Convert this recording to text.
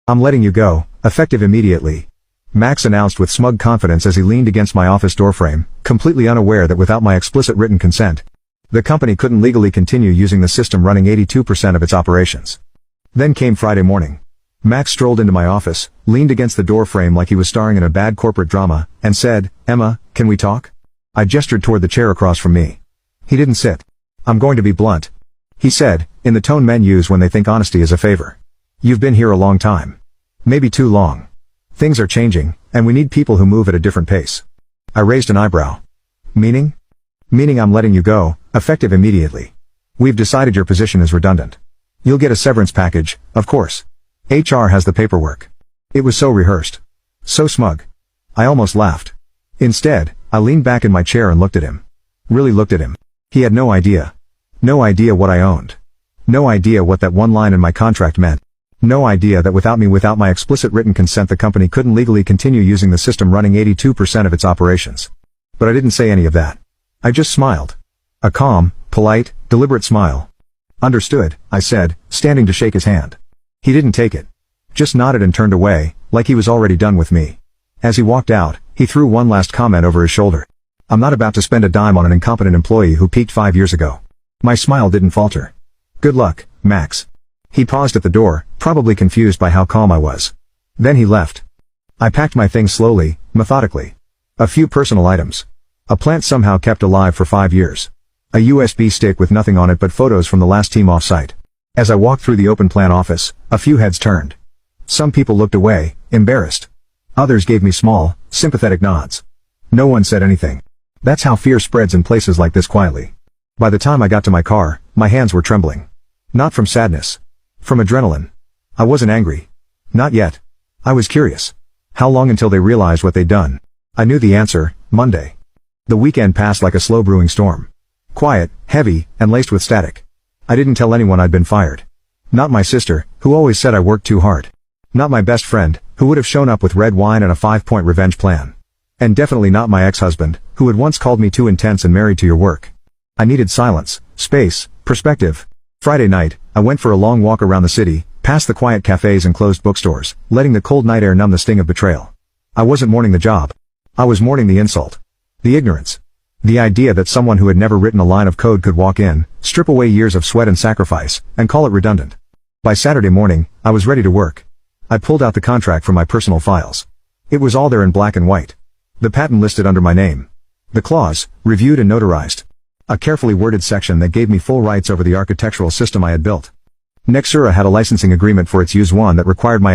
I'm letting you go, effective immediately. Max announced with smug confidence as he leaned against my office doorframe, completely unaware that without my explicit written consent, the company couldn't legally continue using the system running 82% of its operations. Then came Friday morning. Max strolled into my office, leaned against the doorframe like he was starring in a bad corporate drama, and said, "Emma, can we talk?" I gestured toward the chair across from me. He didn't sit. "I'm going to be blunt," he said, in the tone men use when they think honesty is a favor. "You've been here a long time. Maybe too long. Things are changing, and we need people who move at a different pace." I raised an eyebrow. "Meaning?" "Meaning I'm letting you go, effective immediately. We've decided your position is redundant. You'll get a severance package, of course. HR has the paperwork." It was so rehearsed. So smug. I almost laughed. Instead, I leaned back in my chair and looked at him. Really looked at him. He had no idea. No idea what I owned. No idea what that one line in my contract meant. No idea that without my explicit written consent the company couldn't legally continue using the system running 82% of its operations. But I didn't say any of that. I just smiled. A calm, polite, deliberate smile. "Understood," I said, standing to shake his hand. He didn't take it. Just nodded and turned away, like he was already done with me. As he walked out, he threw one last comment over his shoulder. "I'm not about to spend a dime on an incompetent employee who peaked 5 years ago." My smile didn't falter. "Good luck, Max." He paused at the door, probably confused by how calm I was. Then he left. I packed my things slowly, methodically. A few personal items. A plant somehow kept alive for 5 years. A USB stick with nothing on it but photos from the last team off-site. As I walked through the open plan office, a few heads turned. Some people looked away, embarrassed. Others gave me small, sympathetic nods. No one said anything. That's how fear spreads in places like this quietly. By the time I got to my car, my hands were trembling. Not from sadness. From adrenaline. I wasn't angry. Not yet. I was curious. How long until they realized what they'd done? I knew the answer: Monday. The weekend passed like a slow brewing storm. Quiet, heavy, and laced with static. I didn't tell anyone I'd been fired. Not my sister, who always said I worked too hard. Not my best friend, who would have shown up with red wine and a 5-point revenge plan. And definitely not my ex-husband, who had once called me too intense and married to your work. I needed silence, space, perspective. Friday night, I went for a long walk around the city, past the quiet cafes and closed bookstores, letting the cold night air numb the sting of betrayal. I wasn't mourning the job. I was mourning the insult. The ignorance. The idea that someone who had never written a line of code could walk in, strip away years of sweat and sacrifice, and call it redundant. By Saturday morning, I was ready to work. I pulled out the contract from my personal files. It was all there in black and white. The patent listed under my name. The clause, reviewed and notarized. A carefully worded section that gave me full rights over the architectural system I had built. Nexura had a licensing agreement for its Use 1 that required my